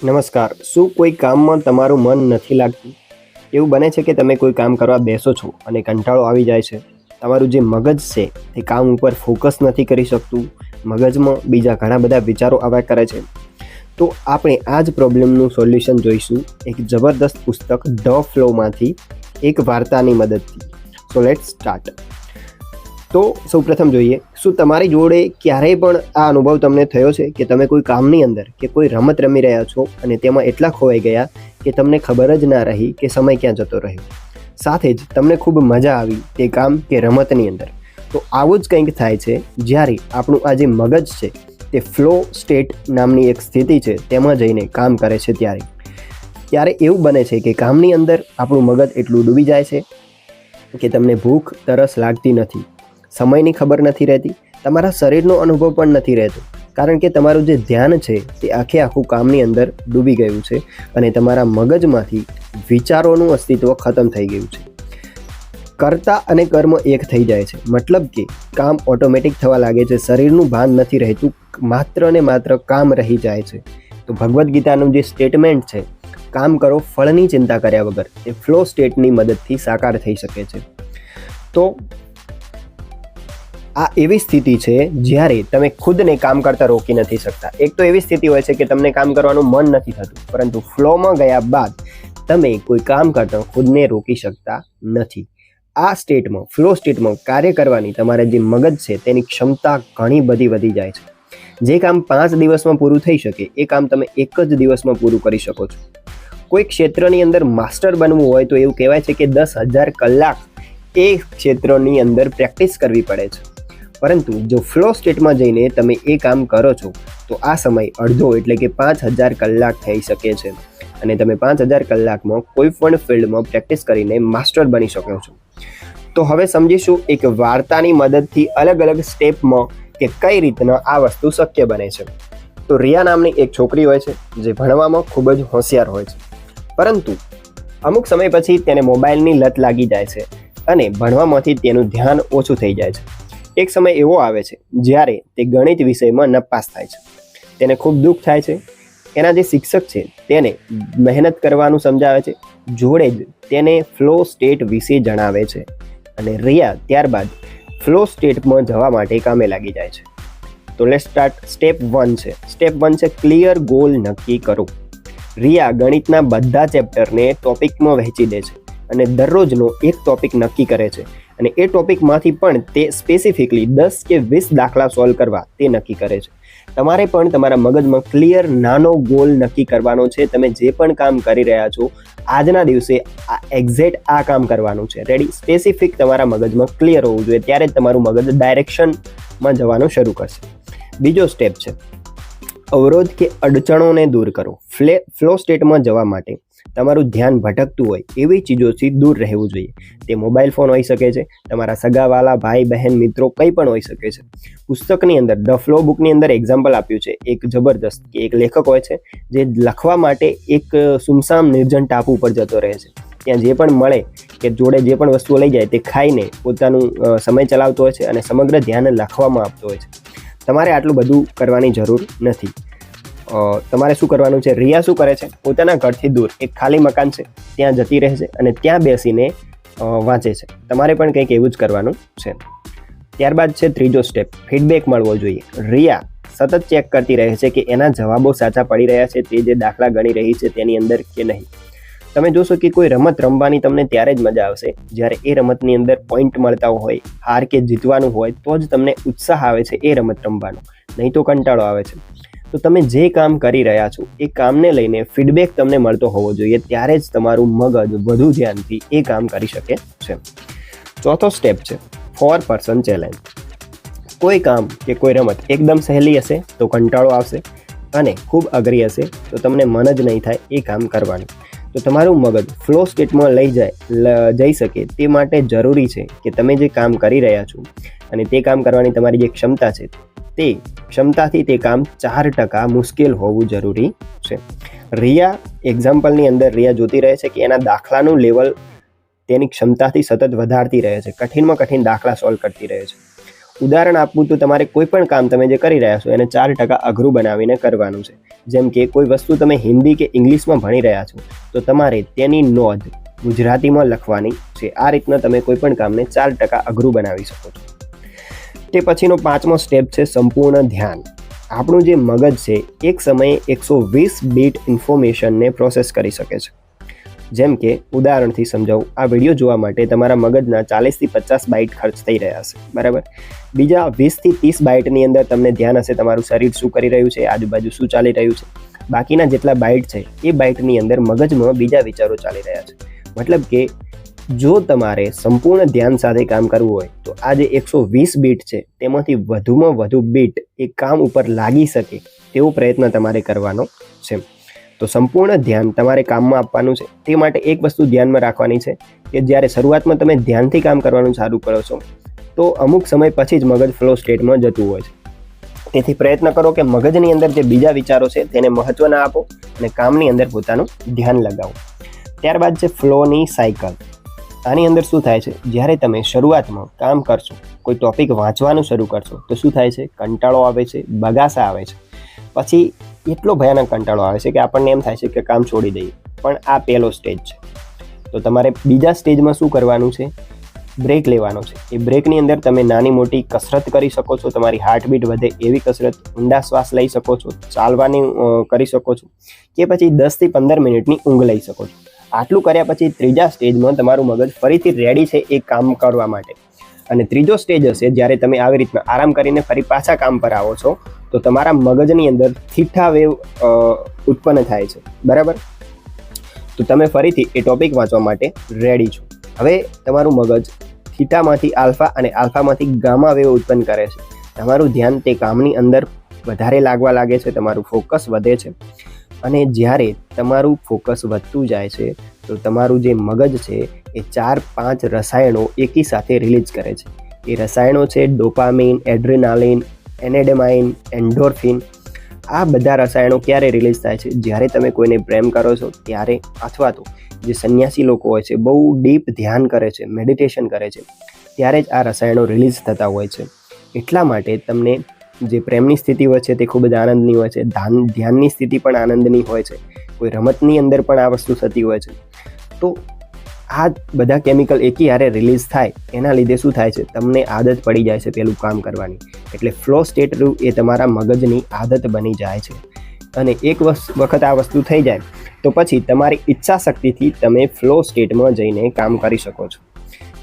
નમસ્કાર. શું કોઈ કામમાં તમારું મન નથી લાગતું? એવું બને છે કે તમે કોઈ કામ કરવા બેસો છો અને કંટાળો આવી જાય છે. તમારું જે મગજ છે તે કામ ઉપર ફોકસ નથી કરી શકતું. મગજમાં બીજા ઘણા બધા વિચારો આવ્યા કરે છે. તો આપણે આ જ પ્રોબ્લેમનું સોલ્યુશન જોઈશું એક જબરદસ્ત પુસ્તક ધ ફ્લોમાંથી એક વાર્તાની મદદથી. So let's start. તો સૌપ્રથમ જોઈએ, શું તમારી જોડે ક્યારેય પણ આ અનુભવ તમને થયો છે કે તમે કોઈ કામની અંદર કે કોઈ રમત રમી રહ્યા છો અને તેમાં એટલા ખોવાઈ ગયા કે તમને ખબર જ ના રહી કે સમય ક્યાં જતો રહ્યો, સાથે જ તમને ખૂબ મજા આવી તે કામ કે રમતની અંદર. તો આવું જ કંઈક થાય છે જ્યારે આપણું આ જે મગજ છે તે ફ્લો સ્ટેટ નામની એક સ્થિતિ છે તેમાં જઈને કામ કરે છે. ત્યારે એવું બને છે કે કામની અંદર આપણું મગજ એટલું ડૂબી જાય છે કે તમને ભૂખ તરસ લાગતી નથી, સમયની ખબર નથી રહેતી, તમારા શરીરનો અનુભવ પણ નથી રહેતો, કારણ કે તમારું જે ધ્યાન છે તે આખું કામની અંદર ડૂબી ગયું છે અને તમારા મગજમાંથી વિચારોનું અસ્તિત્વ ખતમ થઈ ગયું છે. કર્તા અને કર્મ એક થઈ જાય છે, મતલબ કે કામ ઓટોમેટિક થવા લાગે છે, શરીરનું ભાન નથી રહેતું, માત્ર ને માત્ર કામ રહી જાય છે. તો ભગવદ્ ગીતાનું જે સ્ટેટમેન્ટ છે, કામ કરો ફળની ચિંતા કર્યા વગર, એ ફ્લો સ્ટેટની મદદથી સાકાર થઈ શકે છે. તો આ એવી સ્થિતિ છે જ્યારે તમે ખુદને કામ કરતા રોકી નથી શકતા. એક તો એવી સ્થિતિ હોય છે કે તમને કામ કરવાનું મન નથી થતું, પરંતુ ફ્લોમાં ગયા બાદ તમે કોઈ કામ કરતા ખુદને રોકી શકતા નથી. આ સ્ટેટમાં, ફ્લો સ્ટેટમાં કાર્ય કરવાની તમારે જે મગજ છે તેની ક્ષમતા ઘણી બધી વધી જાય છે. જે કામ 5 દિવસમાં પૂરું થઈ શકે એ કામ તમે એક જ દિવસમાં પૂરું કરી શકો છો. કોઈ ક્ષેત્રની અંદર માસ્ટર બનવું હોય તો એવું કહેવાય છે કે 10,000 કલાક એ ક્ષેત્રની અંદર પ્રેક્ટિસ કરવી પડે છે. પરંતુ જો ફ્લો સ્ટેટમાં જઈને તમે એ કામ કરો છો તો આ સમય અડધો એટલે કે 5,000 કલાક થઈ શકે છે અને તમે 5,000 કલાકમાં કોઈ પણ ફિલ્ડમાં પ્રેક્ટિસ કરીને માસ્ટર બની શકો છો. તો હવે સમજીશું એક વાર્તાની મદદથી અલગ અલગ સ્ટેપમાં કે કઈ રીતના આ વસ્તુ શક્ય બને છે. તો રિયા નામની એક છોકરી હોય છે જે ભણવામાં ખૂબ જ હોશિયાર હોય છે, પરંતુ અમુક સમય પછી તેને મોબાઈલની લત લાગી જાય છે અને ભણવામાંથી તેનું ધ્યાન ઓછું થઈ જાય છે. એક સમય એવો આવે છે જ્યારે તે ગણિત વિષયમાં નપાસ થાય છે. તેને ખૂબ દુઃખ થાય છે. એના જે શિક્ષક છે તેને મહેનત કરવાનું સમજાવે છે, જોડે જ તેને ફ્લો સ્ટેટ વિશે જણાવે છે અને રિયા ત્યારબાદ ફ્લો સ્ટેટમાં જવા માટે કામે લાગી જાય છે. તો લેટ્સ સ્ટાર્ટ. સ્ટેપ 1 છે ક્લિયર ગોલ નક્કી કરો. રિયા ગણિતના બધા ચેપ્ટરને ટોપિકમાં વહેંચી દે છે અને દરરોજનો એક ટોપિક નક્કી કરે છે અને એ ટોપિકમાંથી પણ તે સ્પેસિફિકલી 10 કે 20 દાખલા સોલ્વ કરવા તે નક્કી કરે છે. તમારે પણ તમારા મગજમાં ક્લિયર નાનો ગોલ નક્કી કરવાનો છે. તમે જે પણ કામ કરી રહ્યા છો આજના દિવસે એક્ઝેક્ટ આ કામ કરવાનું છે, રેડી, સ્પેસિફિક તમારા મગજમાં ક્લિયર હોવું જોઈએ, ત્યારે જ તમારું મગજ ડાયરેક્શનમાં જવાનું શરૂ કરશે. બીજો સ્ટેપ છે અવરોધ કે અડચણોને દૂર કરો. ફ્લો સ્ટેટમાં જવા માટે તમારું ધ્યાન ભટકતું હોય એવી ચીજોથી દૂર રહેવું જોઈએ. તે મોબાઈલ ફોન હોઈ શકે છે, તમારા સગાવાલા, ભાઈ બહેન, મિત્રો, કંઈ પણ હોઈ શકે છે. પુસ્તકની અંદર ધ ફ્લો બુકની અંદર એક્ઝામ્પલ આપ્યું છે એક જબરદસ્ત કે એક લેખક હોય છે જે લખવા માટે એક સુમસામ નિર્જન ટાપુ ઉપર જતો રહે છે. ત્યાં જે પણ મળે કે જોડે જે પણ વસ્તુઓ લઈ જાય તે ખાઈને પોતાનું સમય ચલાવતો હોય છે અને સમગ્ર ધ્યાન લખવામાં આપતો હોય છે. તમારે આટલું બધું કરવાની જરૂર નથી. તમારે શું કરવાનું છે, રિયા શું કરે છે, પોતાના ઘરથી દૂર એક ખાલી મકાન છે ત્યાં જતી રહે છે અને ત્યાં બેસીને વાંચે છે. તમારે પણ કંઈક એવું જ કરવાનું છે. ત્યારબાદ છે ત્રીજો સ્ટેપ, ફીડબેક મળવો જોઈએ. રિયા સતત ચેક કરતી રહે છે કે એના જવાબો સાચા પડી રહ્યા છે, તે જે દાખલા ગણી રહી છે તેની અંદર કે નહીં. તમે જોશો કે કોઈ રમત રમવાની તમને ત્યારે જ મજા આવશે જ્યારે એ રમતની અંદર પોઈન્ટ મળતા હોય, હાર કે જીતવાનું હોય તો જ તમને ઉત્સાહ આવે છે એ રમત રમવાનો, નહીં તો કંટાળો આવે છે. તો તમે જે કામ કરી રહ્યા છો એ કામને લઈને ફીડબેક તમને મળતો હોવો જોઈએ, ત્યારે જ તમારું મગજ વધુ ધ્યાનથી એ કામ કરી શકે છે. ચોથો સ્ટેપ છે 4% ચેલેન્જ. કોઈ કામ કે કોઈ રમત એકદમ સહેલી હશે તો કંટાળો આવશે અને ખૂબ અઘરી હશે તો તમને મન જ નહીં થાય એ કામ કરવાનું. તો તમારું મગજ ફ્લો સ્ટેટમાં જઈ શકે તે માટે જરૂરી છે કે તમે જે કામ કરી રહ્યા છો અને તે કામ કરવાની તમારી જે ક્ષમતા છે તે ક્ષમતાથી તે કામ 4% મુશ્કેલ હોવું જરૂરી છે. રિયા એક્ઝામ્પલની અંદર રિયા જોતી રહે છે કે એના દાખલાનું લેવલ તેની ક્ષમતાથી સતત વધારતી રહે છે, કઠિનમાં કઠિન દાખલા સોલ્વ કરતી રહે છે. ઉદાહરણ આપવું તો તમારે કોઈ પણ કામ તમે જે કરી રહ્યા છો એને 4% અઘરું બનાવીને કરવાનું છે. જેમ કે કોઈ વસ્તુ તમે હિન્દી કે ઇંગ્લિશમાં ભણી રહ્યા છો તો તમારે તેની નોંધ ગુજરાતીમાં લખવાની છે. આ રીતના તમે કોઈ પણ કામને 4% અઘરું બનાવી શકો છો. તે પછીનો 5મો સ્ટેપ છે સંપૂર્ણ ધ્યાન. આપણું જે મગજ છે એક સમયે 120 બીટ ઇન્ફોર્મેશનને પ્રોસેસ કરી શકે છે. જેમ કે ઉદાહરણથી સમજાવું, આ વિડીયો જોવા માટે તમારા મગજના 40 થી 50 બાઇટ ખર્ચ થઈ રહ્યા હશે, બરાબર. બીજા 20 થી 30 બાઇટની અંદર તમને ધ્યાન હશે તમારું શરીર શું કરી રહ્યું છે, આજુબાજુ શું ચાલી રહ્યું છે. બાકીના જેટલા બાઇટ છે એ બાઇટની અંદર મગજમાં બીજા વિચારો ચાલી રહ્યા છે. મતલબ કે જો તમારે સંપૂર્ણ ધ્યાન સાથે કામ કરવું હોય તો આ જે 120 બીટ છે તેમાંથી વધુમાં વધુ બીટ એ કામ ઉપર લાગી શકે તેવો પ્રયત્ન તમારે કરવાનો છે. તો સંપૂર્ણ ધ્યાન તમારે કામમાં આપવાનું છે. તે માટે એક વસ્તુ ધ્યાનમાં રાખવાની છે કે જ્યારે શરૂઆતમાં તમે ધ્યાનથી કામ કરવાનું ચાલુ કરો છો તો અમુક સમય પછી જ મગજ ફ્લો સ્ટેટમાં જતું હોય છે. તેથી પ્રયત્ન કરો કે મગજની અંદર જે બીજા વિચારો છે તેને મહત્વ ના આપો અને કામની અંદર પોતાનું ધ્યાન લગાવો. ત્યારબાદ છે ફ્લોની સાયકલ. આની અંદર શું થાય છે, જ્યારે તમે શરૂઆતમાં કામ કરશો, કોઈ ટોપિક વાંચવાનું શરૂ કરશો તો શું થાય છે, કંટાળો આવે છે, બગાસા આવે છે. પછી એટલો ભયાનક કંટાળો આવે છે કે આપણને એમ થાય છે કે કામ છોડી દઈએ. પણ આ પહેલો સ્ટેજ છે. તો તમારે બીજા સ્ટેજમાં શું કરવાનું છે, બ્રેક લેવાનો છે. એ બ્રેકની અંદર તમે નાની મોટી કસરત કરી શકો છો, તમારી હાર્ટબીટ વધે એવી કસરત, ઊંડા શ્વાસ લઈ શકો છો, ચાલવાની કરી શકો છો કે પછી 10 થી 15 મિનિટની ઊંઘ લઈ શકો છો. આટલું કર્યા પછી ત્રીજા સ્ટેજમાં તમારું મગજ ફરીથી રેડી છે એ કામ કરવા માટે. અને ત્રીજો સ્ટેજ હશે જ્યારે તમે આવી રીતના આરામ કરીને ફરી પાછા કામ પર આવો છો તો તમારા મગજની અંદર થીટા વેવ ઉત્પન્ન થાય છે, બરાબર. તો તમે ફરીથી એ ટોપિક વાંચવા માટે રેડી છો. હવે તમારું મગજ થીટામાંથી આલ્ફા અને આલ્ફામાંથી ગામા વેવ ઉત્પન્ન કરે છે. તમારું ધ્યાન તે કામની અંદર વધારે લાગવા લાગે છે, તમારું ફોકસ વધે છે. અને જ્યારે તમારું ફોકસ વધતું જાય છે તો તમારું જે મગજ છે એ 4-5 રસાયણો એકી સાથે રિલીઝ કરે છે. એ રસાયણો છે ડોપામીન, એડ્રેનાલિન, એનેડેમાઇન, એન્ડોર્ફિન. આ બધા રસાયણો ક્યારે રિલીઝ થાય છે, જ્યારે તમે કોઈને પ્રેમ કરો છો ત્યારે, અથવા તો જે સંન્યાસી લોકો હોય છે બહુ ડીપ ધ્યાન કરે છે, મેડિટેશન કરે છે, ત્યારે જ આ રસાયણો રિલીઝ થતા હોય છે. એટલા માટે તમને જે પ્રેમની સ્થિતિ હોય છે તે ખૂબ જ આનંદની હોય છે, ધ્યાનની સ્થિતિ પણ આનંદની હોય છે, કોઈ રમતની અંદર પણ આ વસ્તુ થતી હોય છે. તો આ બધા કેમિકલ એકી હારે રિલીઝ થાય એના લીધે શું થાય છે, તમને આદત પડી જાય છે પેલું કામ કરવાની. એટલે ફ્લો સ્ટેટ એ તમારા મગજની આદત બની જાય છે. અને એક વખત આ વસ્તુ થઈ જાય તો પછી તમારી ઈચ્છા શક્તિથી તમે ફ્લો સ્ટેટમાં જઈને કામ કરી શકો છો.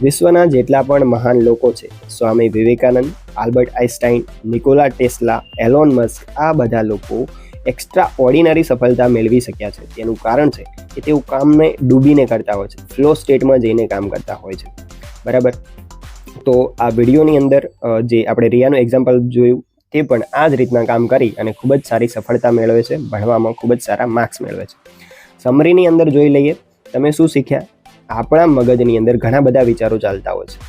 વિશ્વના જેટલા પણ મહાન લોકો છે, Swami Vivekananda, Albert Einstein, Nikola Tesla, Elon Musk, આ બધા લોકો એક્સ્ટ્રા ઓર્ડિનરી સફળતા મેળવી શક્યા છે. તેનું કારણ છે કે તેઓ કામને ડૂબીને કરતા હોય છે, ફ્લો સ્ટેટમાં જઈને કામ કરતા હોય છે, બરાબર. તો આ વિડીયોની અંદર જે આપણે રિયાનું એક્ઝામ્પલ જોયું તે પણ આ જ રીતના કામ કરી અને ખૂબ જ સારી સફળતા મેળવે છે, ભણવામાં ખૂબ જ સારા માર્ક્સ મેળવે છે. સમરીની અંદર જોઈ લઈએ તમે શું શીખ્યા. આપણા મગજની અંદર ઘણા બધા વિચારો ચાલતા હોય છે.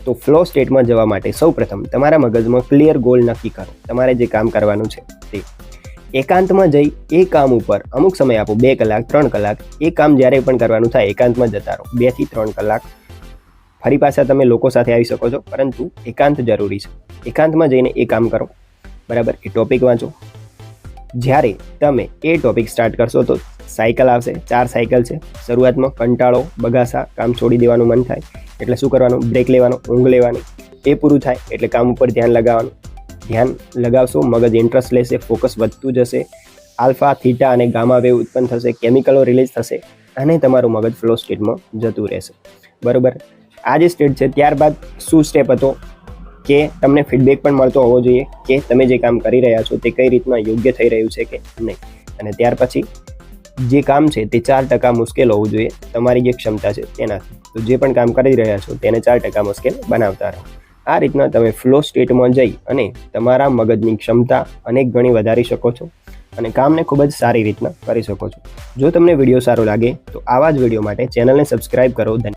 તો ફ્લો સ્ટેટમાં જવા માટે સૌપ્રથમ તમારા મગજમાં ક્લિયર ગોલ નક્કી કરો. તમારે જે કામ કરવાનું છે તે એકાંતમાં જઈ એ કામ ઉપર અમુક સમય આપો, 2 કલાક 3 કલાક. એ કામ જ્યારે પણ કરવાનું થાય એકાંતમાં જતા રહો 2 થી 3 કલાક. ફરી પાછા તમે લોકો સાથે આવી શકો છો, પરંતુ એકાંત જરૂરી છે. એકાંતમાં જઈને એ કામ કરો, બરાબર. એ ટોપિક વાંચો. જ્યારે તમે એ ટોપિક સ્ટાર્ટ કરશો તો સાયકલ આવશે, 4 સાયકલ છે. શરૂઆતમાં કંટાળો, બગાસા, કામ છોડી દેવાનું મન થાય એટલે શું કરવાનું, બ્રેક લેવાનો, ઊંઘ લેવાની. એ પૂરું થાય એટલે કામ ઉપર ધ્યાન લગાવવાનું. ધ્યાન લગાવશો, મગજ ઇન્ટરેસ્ટ લેશે, ફોકસ વધતું જશે, આલ્ફા, થીટા અને ગામા વેવ ઉત્પન્ન થશે, કેમિકલો રિલીઝ થશે અને તમારું મગજ ફ્લો સ્ટેટમાં જતું રહેશે, બરાબર. આ જે સ્ટેટ છે ત્યારબાદ શું સ્ટેપ હતો કે તમને ફીડબેક પણ મળતો હોવો જોઈએ કે તમે જે કામ કરી રહ્યા છો તે કઈ રીતના યોગ્ય થઈ રહ્યું છે કે નહીં. અને ત્યાર પછી જે કામ છે તે 4% મુશ્કેલ હોવું જોઈએ તમારી જે ક્ષમતા છે તેનાથી. તો જે પણ કામ કરી રહ્યા છો તેને 4% મુશ્કેલ બનાવતા રહો. આ રીતના તમે ફ્લો સ્ટેટમાં જઈ અને તમારા મગજની ક્ષમતા અનેક ગણી વધારી શકો છો અને કામને ખૂબ જ સારી રીતના કરી શકો છો. જો તમને વિડીયો સારો લાગે તો આવા જ વિડીયો માટે ચેનલને સબસ્ક્રાઇબ કરો.